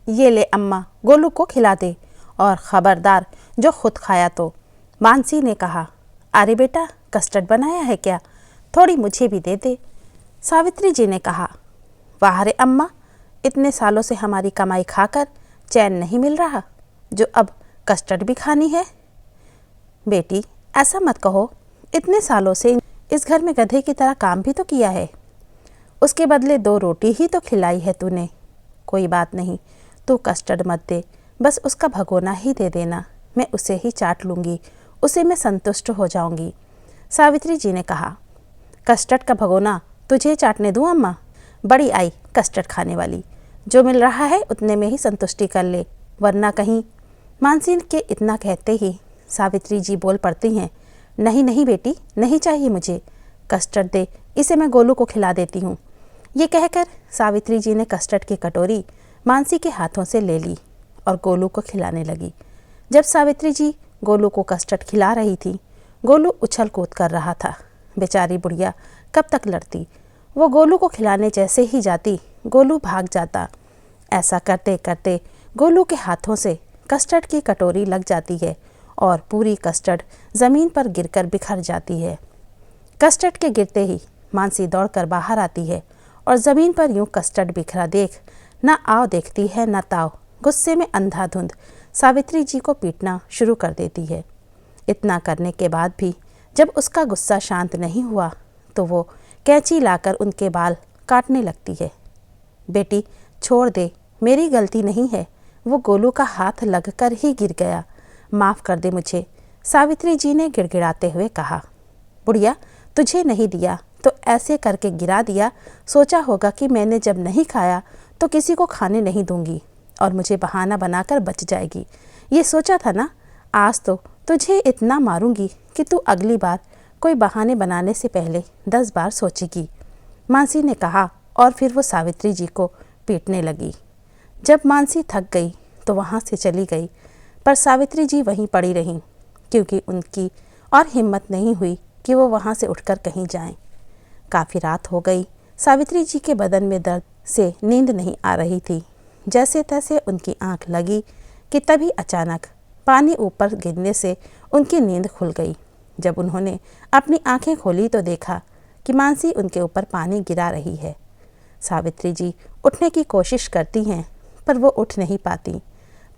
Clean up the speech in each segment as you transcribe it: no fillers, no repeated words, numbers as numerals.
ये ले अम्मा, गोलू को खिला दे, और ख़बरदार जो खुद खाया तो। मानसी ने कहा, अरे बेटा, कस्टर्ड बनाया है क्या? थोड़ी मुझे भी दे दे। सावित्री जी ने कहा, वाह रे अम्मा, इतने सालों से हमारी कमाई खाकर चैन नहीं मिल रहा, जो अब कस्टर्ड भी खानी है। बेटी, ऐसा मत कहो, इतने सालों से इस घर में गधे की तरह काम भी तो किया है। उसके बदले 2 रोटी ही तो खिलाई है तूने। कोई बात नहीं, तू कस्टर्ड मत दे, बस उसका भगोना ही दे देना, मैं उसे ही चाट लूँगी, उसे मैं संतुष्ट हो जाऊँगी। सावित्री जी ने कहा, कस्टर्ड का भगोना तुझे चाटने दूँ अम्मा? बड़ी आई कस्टर्ड खाने वाली, जो मिल रहा है उतने में ही संतुष्टि कर ले, वरना कहीं। मानसी के इतना कहते ही सावित्री जी बोल पड़ती हैं, नहीं नहीं बेटी, नहीं चाहिए मुझे, कस्टर्ड दे, इसे मैं गोलू को खिला देती हूँ। ये कहकर सावित्री जी ने कस्टर्ड की कटोरी मानसी के हाथों से ले ली और गोलू को खिलाने लगी। जब सावित्री जी गोलू को कस्टर्ड खिला रही थी, गोलू उछल कूद कर रहा था। बेचारी बुढ़िया कब तक लड़ती। वो गोलू को खिलाने जैसे ही जाती, गोलू भाग जाता। ऐसा करते करते गोलू के हाथों से कस्टर्ड की कटोरी लग जाती है और पूरी कस्टर्ड ज़मीन पर गिरकर बिखर जाती है। कस्टर्ड के गिरते ही मानसी दौड़कर बाहर आती है और ज़मीन पर यूं कस्टर्ड बिखरा देख न आओ देखती है न ताओ, गुस्से में अंधाधुंध सावित्री जी को पीटना शुरू कर देती है। इतना करने के बाद भी जब उसका गुस्सा शांत नहीं हुआ तो वो कैंची लाकर उनके बाल काटने लगती है। बेटी, छोड़ दे, मेरी गलती नहीं है, वो गोलू का हाथ लगकर ही गिर गया, माफ़ कर दे मुझे, सावित्री जी ने गिड़गिड़ाते हुए कहा। बुढ़िया, तुझे नहीं दिया तो ऐसे करके गिरा दिया, सोचा होगा कि मैंने जब नहीं खाया तो किसी को खाने नहीं दूंगी और मुझे बहाना बनाकर बच जाएगी, ये सोचा था ना। आज तो तुझे इतना मारूंगी कि तू अगली बार कोई बहाने बनाने से पहले 10 बार सोचेगी, मानसी ने कहा, और फिर वो सावित्री जी को पीटने लगी। जब मानसी थक गई तो वहाँ से चली गई, पर सावित्री जी वहीं पड़ी रहीं, क्योंकि उनकी और हिम्मत नहीं हुई कि वो वहाँ से उठकर कहीं जाएं। काफ़ी रात हो गई। सावित्री जी के बदन में दर्द से नींद नहीं आ रही थी। जैसे तैसे उनकी आंख लगी कि तभी अचानक पानी ऊपर गिरने से उनकी नींद खुल गई। जब उन्होंने अपनी आंखें खोली तो देखा कि मानसी उनके ऊपर पानी गिरा रही है। सावित्री जी उठने की कोशिश करती हैं, पर वो उठ नहीं पाती।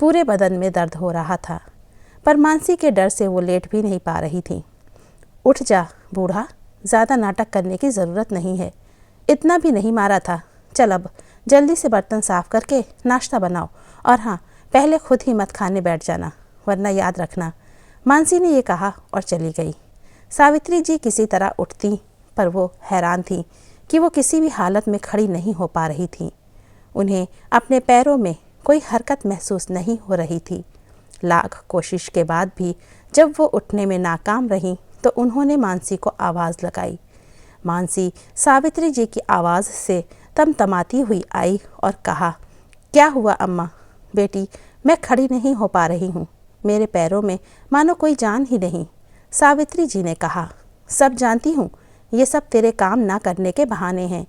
पूरे बदन में दर्द हो रहा था, पर मानसी के डर से वो लेट भी नहीं पा रही थी। उठ जा बूढ़ा, ज़्यादा नाटक करने की ज़रूरत नहीं है, इतना भी नहीं मारा था। चल अब जल्दी से बर्तन साफ़ करके नाश्ता बनाओ, और हाँ, पहले खुद ही मत खाने बैठ जाना, वरना याद रखना। मानसी ने ये कहा और चली गई। सावित्री जी किसी तरह उठती, पर वो हैरान थी कि वो किसी भी हालत में खड़ी नहीं हो पा रही थी। उन्हें अपने पैरों में कोई हरकत महसूस नहीं हो रही थी। लाख कोशिश के बाद भी जब वो उठने में नाकाम रहीं तो उन्होंने मानसी को आवाज़ लगाई। मानसी सावित्री जी की आवाज़ से तमतमाती हुई आई और कहा, क्या हुआ अम्मा? बेटी, मैं खड़ी नहीं हो पा रही हूँ, मेरे पैरों में मानो कोई जान ही नहीं। सावित्री जी ने कहा, सब जानती हूँ, ये सब तेरे काम ना करने के बहाने हैं।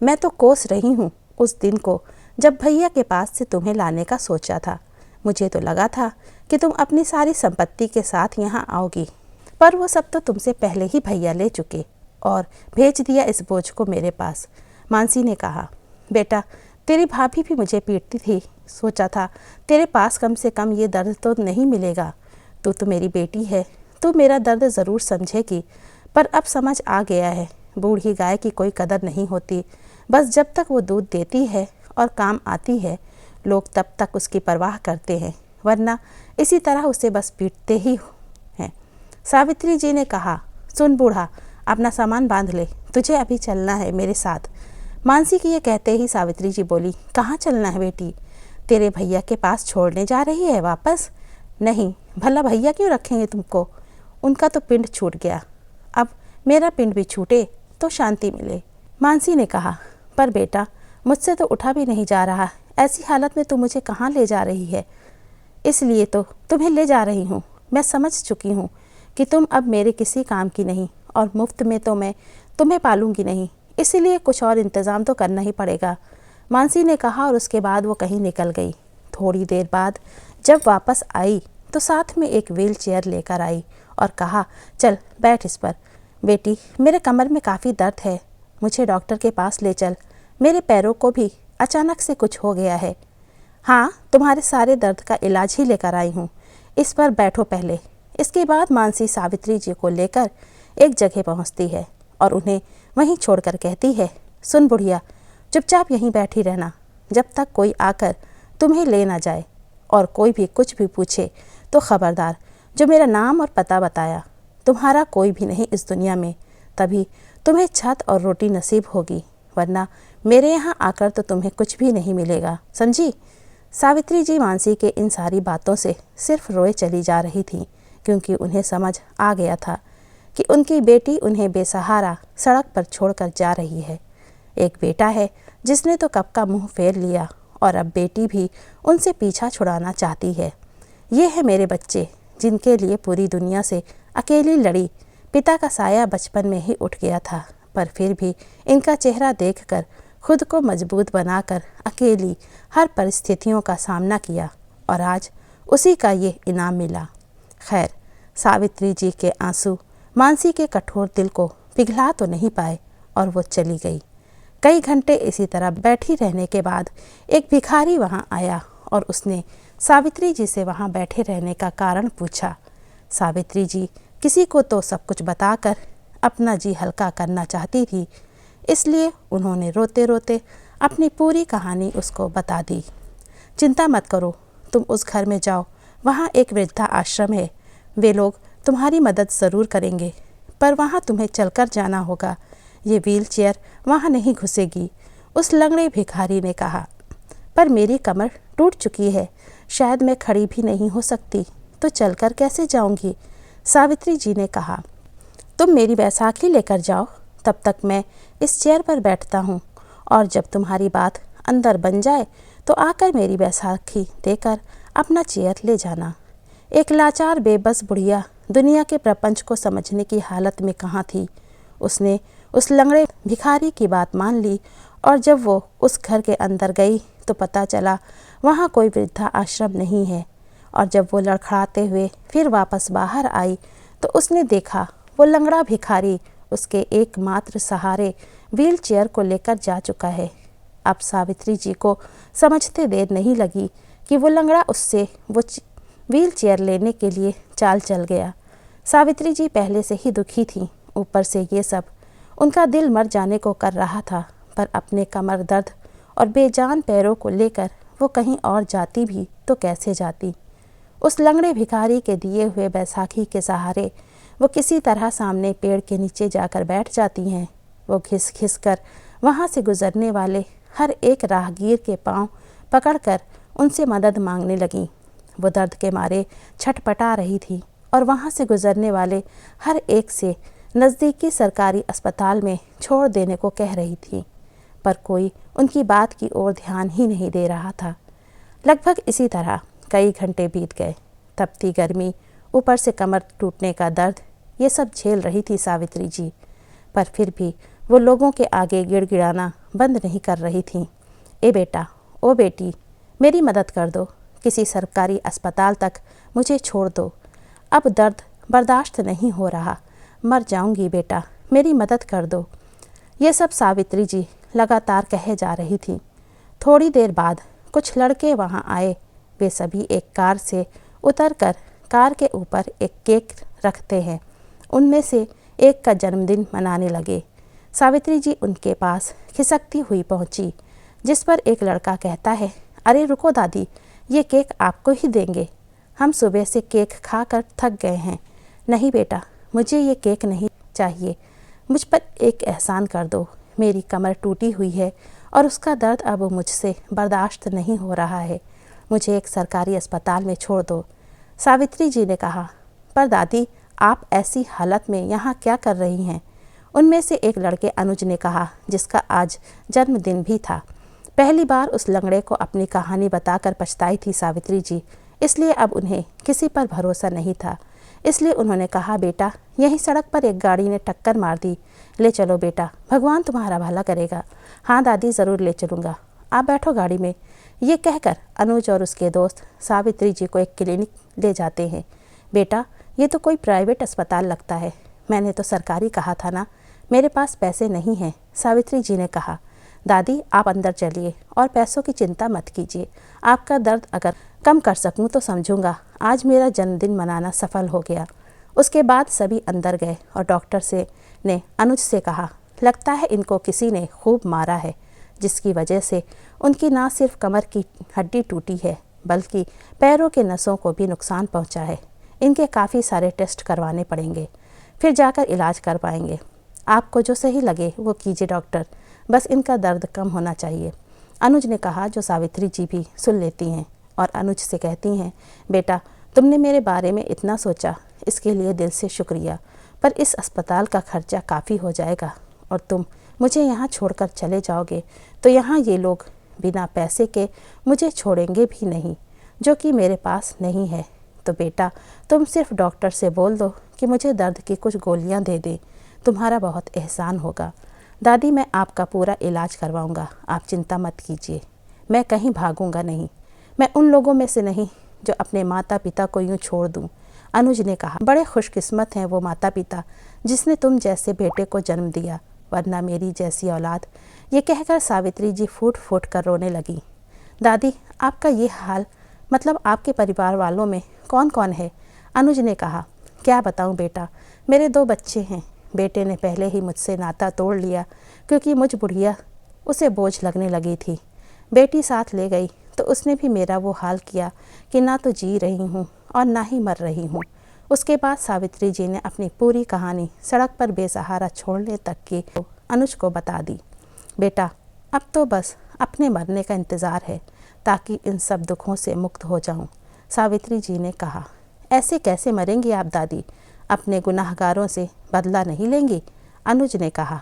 मैं तो कोस रही हूँ उस दिन को जब भैया के पास से तुम्हें लाने का सोचा था। मुझे तो लगा था कि तुम अपनी सारी संपत्ति के साथ यहाँ आओगी, पर वो सब तो तुमसे पहले ही भैया ले चुके और भेज दिया इस बोझ को मेरे पास। मानसी ने कहा, बेटा, तेरी भाभी भी मुझे पीटती थी, सोचा था तेरे पास कम से कम ये दर्द तो नहीं मिलेगा। तू तो मेरी बेटी है, तू मेरा दर्द ज़रूर समझेगी, पर अब समझ आ गया है, बूढ़ी गाय की कोई कदर नहीं होती। बस जब तक वो दूध देती है और काम आती है, लोग तब तक उसकी परवाह करते हैं, वरना इसी तरह उसे बस पीटते ही हैं। सावित्री जी ने कहा, सुन बूढ़ा, अपना सामान बांध ले, तुझे अभी चलना है मेरे साथ। मानसी की ये कहते ही सावित्री जी बोली, कहाँ चलना है बेटी? तेरे भैया के पास छोड़ने जा रही है वापस? नहीं, भला भैया क्यों रखेंगे तुमको? उनका तो पिंड छूट गया, अब मेरा पिंड भी छूटे तो शांति मिले। मानसी ने कहा, पर बेटा, मुझसे तो उठा भी नहीं जा रहा, ऐसी हालत में तू मुझे कहाँ ले जा रही है? इसलिए तो तुम्हें ले जा रही हूँ। मैं समझ चुकी हूँ कि तुम अब मेरे किसी काम की नहीं, और मुफ्त में तो मैं तुम्हें पालूंगी नहीं, इसीलिए कुछ और इंतज़ाम तो करना ही पड़ेगा। मानसी ने कहा और उसके बाद वो कहीं निकल गई। थोड़ी देर बाद जब वापस आई तो साथ में एक व्हील चेयर लेकर आई और कहा, चल बैठ इस पर। बेटी, मेरे कमर में काफ़ी दर्द है, मुझे डॉक्टर के पास ले चल, मेरे पैरों को भी अचानक से कुछ हो गया है। हाँ, तुम्हारे सारे दर्द का इलाज ही लेकर आई हूँ, इस पर बैठो पहले। इसके बाद मानसी सावित्री जी को लेकर एक जगह पहुँचती है और उन्हें वहीं छोड़कर कहती है, सुन बुढ़िया, चुपचाप यहीं बैठी रहना जब तक कोई आकर तुम्हें ले ना जाए, और कोई भी कुछ भी पूछे तो खबरदार, जो मेरा नाम और पता बताया, तुम्हारा कोई भी नहीं इस दुनिया में, तभी तुम्हें छत और रोटी नसीब होगी, वरना मेरे यहाँ आकर तो तुम्हें कुछ भी नहीं मिलेगा, समझी। सावित्री जी मानसी के इन सारी बातों से सिर्फ रोए चली जा रही थी, क्योंकि उन्हें समझ आ गया था कि उनकी बेटी उन्हें बेसहारा सड़क पर छोड़कर जा रही है। एक बेटा है जिसने तो कब का मुंह फेर लिया, और अब बेटी भी उनसे पीछा छुड़ाना चाहती है। ये है मेरे बच्चे, जिनके लिए पूरी दुनिया से अकेली लड़ी। पिता का साया बचपन में ही उठ गया था, पर फिर भी इनका चेहरा देखकर खुद को मजबूत बनाकर अकेली हर परिस्थितियों का सामना किया, और आज उसी का ये इनाम मिला। खैर, सावित्री जी के आंसू मानसी के कठोर दिल को पिघला तो नहीं पाए, और वो चली गई। कई घंटे इसी तरह बैठी रहने के बाद एक भिखारी वहाँ आया और उसने सावित्री जी से वहाँ बैठे रहने का कारण पूछा। सावित्री जी किसी को तो सब कुछ बताकर अपना जी हल्का करना चाहती थी, इसलिए उन्होंने रोते रोते अपनी पूरी कहानी उसको बता दी। चिंता मत करो, तुम उस घर में जाओ, वहाँ एक वृद्धा आश्रम है, वे लोग तुम्हारी मदद ज़रूर करेंगे, पर वहाँ तुम्हें चलकर जाना होगा, ये व्हील चेयर वहाँ नहीं घुसेगी, उस लंगड़े भिखारी ने कहा। पर मेरी कमर टूट चुकी है, शायद मैं खड़ी भी नहीं हो सकती, तो चलकर कैसे जाऊँगी, सावित्री जी ने कहा। तुम मेरी बैसाखी लेकर जाओ, तब तक मैं इस चेयर पर बैठता हूँ, और जब तुम्हारी बात अंदर बन जाए तो आकर मेरी बैसाखी देकर अपना चेयर ले जाना। एक लाचार बेबस बुढ़िया दुनिया के प्रपंच को समझने की हालत में कहाँ थी। उसने उस लंगड़े भिखारी की बात मान ली, और जब वो उस घर के अंदर गई तो पता चला वहाँ कोई वृद्धा आश्रम नहीं है, और जब वो लड़खड़ाते हुए फिर वापस बाहर आई तो उसने देखा वो लंगड़ा भिखारी उसके एकमात्र सहारे व्हील चेयर को लेकर जा चुका है। अब सावित्री जी को समझते देर नहीं लगी कि वो लंगड़ा उससे वो व्हील चेयर लेने के लिए चाल चल गया। सावित्री जी पहले से ही दुखी थी, ऊपर से ये सब, उनका दिल मर जाने को कर रहा था, पर अपने कमर दर्द और बेजान पैरों को लेकर वो कहीं और जाती भी तो कैसे जाती। उस लंगड़े भिखारी के दिए हुए बैसाखी के सहारे वो किसी तरह सामने पेड़ के नीचे जाकर बैठ जाती हैं। वो घिस घिस कर वहाँ से गुजरने वाले हर एक राहगीर के पांव पकड़कर उनसे मदद मांगने लगीं। वो दर्द के मारे छटपटा रही थी और वहाँ से गुजरने वाले हर एक से नज़दीकी सरकारी अस्पताल में छोड़ देने को कह रही थी, पर कोई उनकी बात की ओर ध्यान ही नहीं दे रहा था। लगभग इसी तरह कई घंटे बीत गए। तपती गर्मी, ऊपर से कमर टूटने का दर्द, ये सब झेल रही थी सावित्री जी, पर फिर भी वो लोगों के आगे गिड़गिड़ाना बंद नहीं कर रही थी। ए बेटा, ओ बेटी, मेरी मदद कर दो, किसी सरकारी अस्पताल तक मुझे छोड़ दो, अब दर्द बर्दाश्त नहीं हो रहा, मर जाऊंगी बेटा, मेरी मदद कर दो। ये सब सावित्री जी लगातार कहे जा रही थी। थोड़ी देर बाद कुछ लड़के वहाँ आए। वे सभी एक कार से उतरकर कार के ऊपर एक केक रखते हैं, उनमें से एक का जन्मदिन मनाने लगे। सावित्री जी उनके पास खिसकती हुई पहुंची, जिस पर एक लड़का कहता है, अरे रुको दादी, ये केक आपको ही देंगे, हम सुबह से केक खाकर थक गए हैं। नहीं बेटा, मुझे ये केक नहीं चाहिए, मुझ पर एक एहसान कर दो, मेरी कमर टूटी हुई है और उसका दर्द अब मुझसे बर्दाश्त नहीं हो रहा है, मुझे एक सरकारी अस्पताल में छोड़ दो। सावित्री जी ने कहा, पर दादी, आप ऐसी हालत में यहाँ क्या कर रही हैं? उनमें से एक लड़के अनुज ने कहा, जिसका आज जन्मदिन भी था। पहली बार उस लंगड़े को अपनी कहानी बताकर पछताई थी सावित्री जी, इसलिए अब उन्हें किसी पर भरोसा नहीं था। इसलिए उन्होंने कहा, बेटा, यहीं सड़क पर एक गाड़ी ने टक्कर मार दी, ले चलो बेटा, भगवान तुम्हारा भला करेगा। हाँ दादी, ज़रूर ले चलूँगा, आप बैठो गाड़ी में। ये कहकर अनुज और उसके दोस्त सावित्री जी को एक क्लिनिक ले जाते हैं। बेटा, ये तो कोई प्राइवेट अस्पताल लगता है, मैंने तो सरकारी कहा था ना। मेरे पास पैसे नहीं हैं, सावित्री जी ने कहा। दादी, आप अंदर चलिए और पैसों की चिंता मत कीजिए। आपका दर्द अगर कम कर सकूं तो समझूंगा आज मेरा जन्मदिन मनाना सफल हो गया। उसके बाद सभी अंदर गए और डॉक्टर ने अनुज से कहा, लगता है इनको किसी ने खूब मारा है, जिसकी वजह से उनकी ना सिर्फ कमर की हड्डी टूटी है बल्कि पैरों के नसों को भी नुकसान पहुंचा है। इनके काफ़ी सारे टेस्ट करवाने पड़ेंगे, फिर जाकर इलाज कर पाएंगे। आपको जो सही लगे वो कीजिए डॉक्टर, बस इनका दर्द कम होना चाहिए, अनुज ने कहा, जो सावित्री जी भी सुन लेती हैं और अनुज से कहती हैं, बेटा, तुमने मेरे बारे में इतना सोचा, इसके लिए दिल से शुक्रिया, पर इस अस्पताल का खर्चा काफ़ी हो जाएगा और तुम मुझे यहाँ छोड़कर चले जाओगे तो यहाँ ये लोग बिना पैसे के मुझे छोड़ेंगे भी नहीं, जो कि मेरे पास नहीं है। तो बेटा, तुम सिर्फ डॉक्टर से बोल दो कि मुझे दर्द की कुछ गोलियाँ दे दे, तुम्हारा बहुत एहसान होगा। दादी, मैं आपका पूरा इलाज करवाऊंगा, आप चिंता मत कीजिए। मैं कहीं भागूंगा नहीं, मैं उन लोगों में से नहीं जो अपने माता पिता को यूं छोड़ दूं, अनुज ने कहा। बड़े खुशकिस्मत हैं वो माता पिता जिसने तुम जैसे बेटे को जन्म दिया, वरना मेरी जैसी औलाद। ये कहकर सावित्री जी फूट फूट कर रोने लगी। दादी, आपका ये हाल, मतलब आपके परिवार वालों में कौन कौन है, अनुज ने कहा। क्या बताऊं बेटा, मेरे 2 बच्चे हैं। बेटे ने पहले ही मुझसे नाता तोड़ लिया क्योंकि मुझ बुढ़िया उसे बोझ लगने लगी थी। बेटी साथ ले गई तो उसने भी मेरा वो हाल किया कि ना तो जी रही हूँ और ना ही मर रही हूँ। उसके बाद सावित्री जी ने अपनी पूरी कहानी सड़क पर बेसहारा छोड़ने तक की अनुज को बता दी। बेटा, अब तो बस अपने मरने का इंतज़ार है ताकि इन सब दुखों से मुक्त हो जाऊं, सावित्री जी ने कहा। ऐसे कैसे मरेंगी आप दादी, अपने गुनाहगारों से बदला नहीं लेंगी, अनुज ने कहा।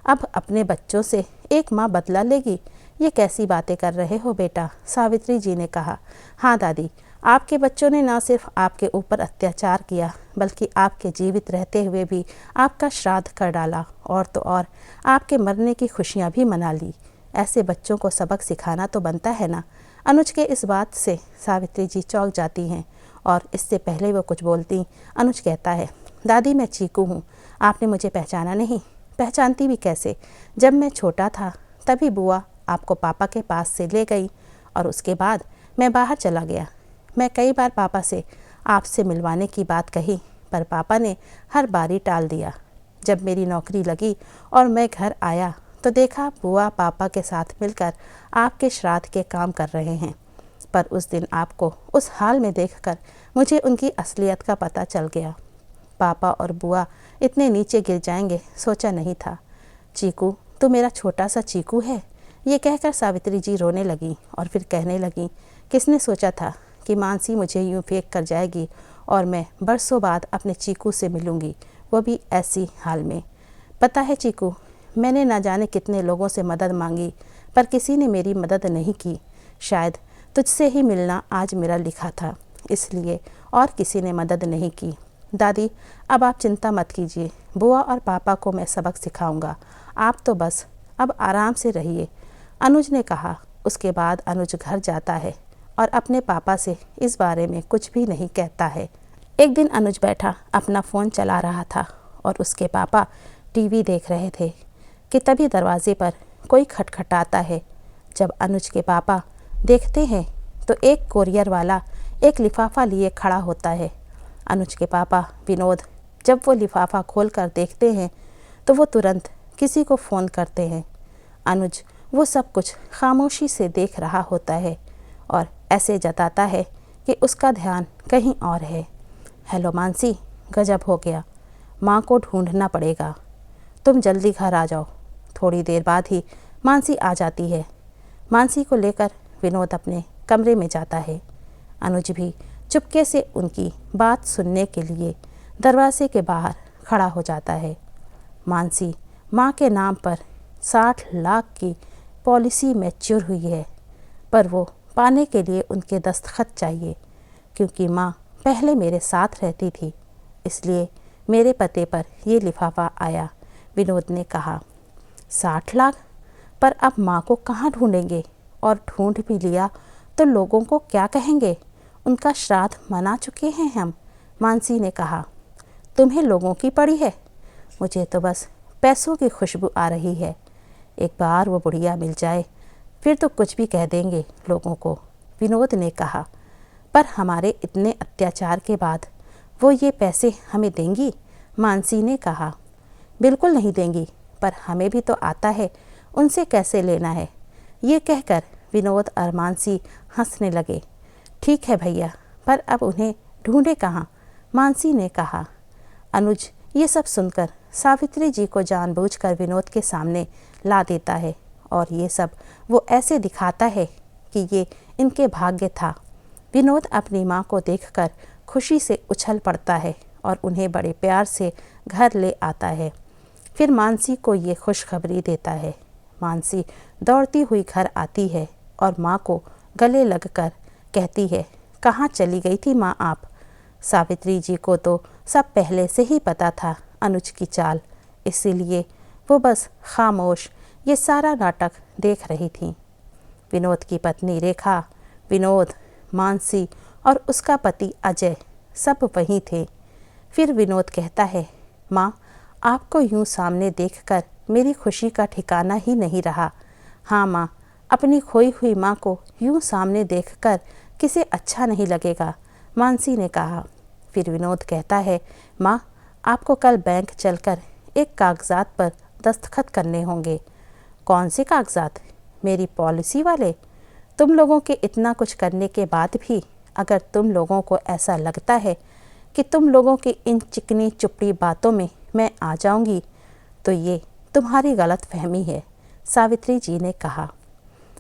अब अपने बच्चों से एक माँ बदला लेगी, ये कैसी बातें कर रहे हो बेटा, सावित्री जी ने कहा। हाँ दादी, आपके बच्चों ने न सिर्फ आपके ऊपर अत्याचार किया बल्कि आपके जीवित रहते हुए भी आपका श्राद्ध कर डाला और तो और आपके मरने की खुशियाँ भी मना ली। ऐसे बच्चों को सबक सिखाना तो बनता है ना। अनुज के इस बात से सावित्री जी चौंक जाती हैं और इससे पहले वो कुछ बोलती, अनुज कहता है, दादी, मैं चीकू हूँ, आपने मुझे पहचाना नहीं। पहचानती भी कैसे, जब मैं छोटा था तभी बुआ आपको पापा के पास से ले गई और उसके बाद मैं बाहर चला गया। मैं कई बार पापा से आपसे मिलवाने की बात कही पर पापा ने हर बारी टाल दिया। जब मेरी नौकरी लगी और मैं घर आया तो देखा बुआ पापा के साथ मिलकर आपके श्राद्ध के काम कर रहे हैं, पर उस दिन आपको उस हाल में देखकर मुझे उनकी असलियत का पता चल गया। पापा और बुआ इतने नीचे गिर जाएंगे सोचा नहीं था। चीकू, तू मेरा छोटा सा चीकू है, ये कहकर सावित्री जी रोने लगी और फिर कहने लगी, किसने सोचा था कि मानसी मुझे यूं फेंक कर जाएगी और मैं बरसों बाद अपने चीकू से मिलूंगी, वो भी ऐसी हाल में। पता है चीकू, मैंने ना जाने कितने लोगों से मदद मांगी पर किसी ने मेरी मदद नहीं की। शायद तुझसे ही मिलना आज मेरा लिखा था, इसलिए और किसी ने मदद नहीं की। दादी, अब आप चिंता मत कीजिए, बुआ और पापा को मैं सबक सिखाऊंगा, आप तो बस अब आराम से रहिए, अनुज ने कहा। उसके बाद अनुज घर जाता है और अपने पापा से इस बारे में कुछ भी नहीं कहता है। एक दिन अनुज बैठा अपना फ़ोन चला रहा था और उसके पापा टीवी देख रहे थे कि तभी दरवाजे पर कोई खटखटाता है। जब अनुज के पापा देखते हैं तो एक कोरियर वाला एक लिफाफा लिए खड़ा होता है। अनुज के पापा विनोद जब वो लिफाफा खोलकर देखते हैं तो वो तुरंत किसी को फ़ोन करते हैं। अनुज वो सब कुछ खामोशी से देख रहा होता है और ऐसे जताता है कि उसका ध्यान कहीं और है। हेलो मानसी, गजब हो गया, माँ को ढूंढना पड़ेगा, तुम जल्दी घर आ जाओ। थोड़ी देर बाद ही मानसी आ जाती है। मानसी को लेकर विनोद अपने कमरे में जाता है। अनुज भी चुपके से उनकी बात सुनने के लिए दरवाजे के बाहर खड़ा हो जाता है। मानसी माँ के नाम पर 60 लाख की पॉलिसी मैच्योर हुई है, पर वो पाने के लिए उनके दस्तखत चाहिए, क्योंकि माँ पहले मेरे साथ रहती थी, इसलिए मेरे पते पर ये लिफाफा आया, विनोद ने कहा। 60 लाख? पर अब माँ को कहाँ ढूंढेंगे? और ढूंढ भी लिया तो लोगों को क्या कहेंगे? उनका श्राद्ध मना चुके हैं हम। मानसी ने कहा, तुम्हें लोगों की पड़ी है? मुझे तो बस पैसों की खुशबू आ रही है। एक बार वो बुढ़िया मिल जाए फिर तो कुछ भी कह देंगे लोगों को, विनोद ने कहा। पर हमारे इतने अत्याचार के बाद वो ये पैसे हमें देंगी? मानसी ने कहा। बिल्कुल नहीं देंगी, पर हमें भी तो आता है उनसे कैसे लेना है। ये कहकर विनोद और मानसी हंसने लगे। ठीक है भैया, पर अब उन्हें ढूंढे कहाँ? मानसी ने कहा। अनुज ये सब सुनकर सावित्री जी को जानबूझकर विनोद के सामने ला देता है और ये सब वो ऐसे दिखाता है कि ये इनके भाग्य था। विनोद अपनी माँ को देखकर खुशी से उछल पड़ता है और उन्हें बड़े प्यार से घर ले आता है। फिर मानसी को ये खुशखबरी देता है। मानसी दौड़ती हुई घर आती है और माँ को गले लगकर कहती है, कहाँ चली गई थी माँ आप? सावित्री जी को तो सब पहले से ही पता था अनुज की चाल, इसीलिए वो बस खामोश ये सारा नाटक देख रही थी। विनोद की पत्नी रेखा, विनोद, मानसी और उसका पति अजय सब वहीं थे। फिर विनोद कहता है, माँ आपको यूं सामने देखकर मेरी खुशी का ठिकाना ही नहीं रहा। हाँ माँ, अपनी खोई हुई माँ को यूं सामने देखकर किसे अच्छा नहीं लगेगा, मानसी ने कहा। फिर विनोद कहता है, माँ आपको कल बैंक चलकर एक कागजात पर दस्तखत करने होंगे। कौन से कागजात? मेरी पॉलिसी वाले? तुम लोगों के इतना कुछ करने के बाद भी अगर तुम लोगों को ऐसा लगता है कि तुम लोगों की इन चिकनी चुपड़ी बातों में मैं आ जाऊंगी तो ये तुम्हारी गलत फहमी है, सावित्री जी ने कहा।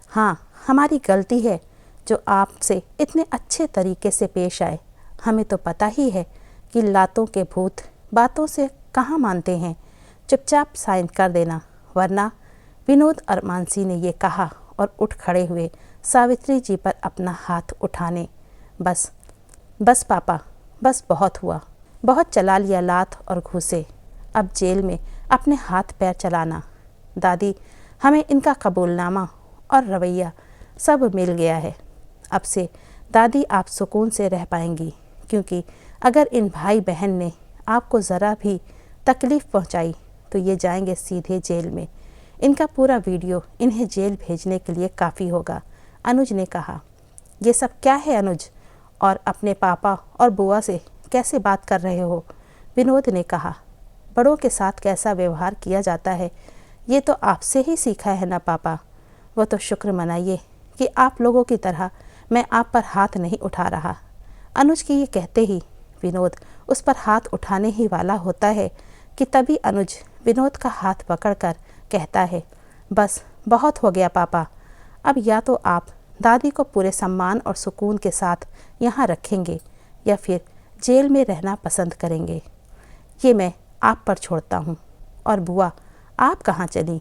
हाँ, हमारी गलती है जो आपसे इतने अच्छे तरीके से पेश आए। हमें तो पता ही है कि लातों के भूत बातों से कहाँ मानते हैं। चुपचाप साइन कर देना, वरना। विनोद और मानसी ने ये कहा और उठ खड़े हुए सावित्री जी पर अपना हाथ उठाने। बस बस पापा, बस बहुत हुआ, बहुत चला लिया लात और घूसे। अब जेल में अपने हाथ पैर चलाना। दादी, हमें इनका कबूलनामा और रवैया सब मिल गया है। अब से दादी आप सुकून से रह पाएंगी, क्योंकि अगर इन भाई बहन ने आपको ज़रा भी तकलीफ़ पहुंचाई तो ये जाएंगे सीधे जेल में। इनका पूरा वीडियो इन्हें जेल भेजने के लिए काफ़ी होगा, अनुज ने कहा। ये सब क्या है अनुज? और अपने पापा और बुआ से कैसे बात कर रहे हो? विनोद ने कहा। बड़ों के साथ कैसा व्यवहार किया जाता है ये तो आपसे ही सीखा है ना पापा। वो तो शुक्र मनाइए कि आप लोगों की तरह मैं आप पर हाथ नहीं उठा रहा। अनुज की ये कहते ही विनोद उस पर हाथ उठाने ही वाला होता है कि तभी अनुज विनोद का हाथ पकड़कर कहता है, बस बहुत हो गया पापा। अब या तो आप दादी को पूरे सम्मान और सुकून के साथ यहाँ रखेंगे या फिर जेल में रहना पसंद करेंगे। ये मैं आप पर छोड़ता हूँ। और बुआ, आप कहाँ चली?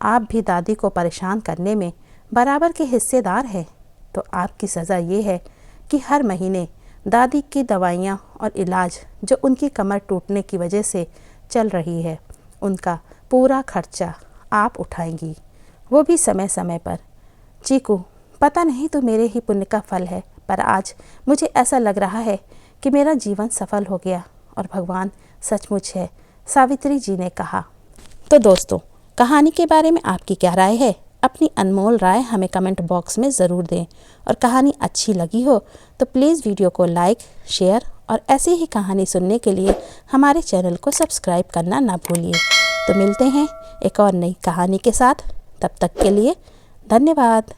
आप भी दादी को परेशान करने में बराबर के हिस्सेदार हैं। तो आपकी सज़ा ये है कि हर महीने दादी की दवाइयाँ और इलाज जो उनकी कमर टूटने की वजह से चल रही है, उनका पूरा खर्चा आप उठाएंगी, वो भी समय समय पर। चीकू, पता नहीं तो मेरे ही पुण्य का फल है, पर आज मुझे ऐसा लग रहा है कि मेरा जीवन सफल हो गया और भगवान सचमुच है, सावित्री जी ने कहा। तो दोस्तों, कहानी के बारे में आपकी क्या राय है? अपनी अनमोल राय हमें कमेंट बॉक्स में ज़रूर दें। और कहानी अच्छी लगी हो तो प्लीज़ वीडियो को लाइक, शेयर और ऐसी ही कहानी सुनने के लिए हमारे चैनल को सब्सक्राइब करना ना भूलिए। तो मिलते हैं एक और नई कहानी के साथ। तब तक के लिए धन्यवाद।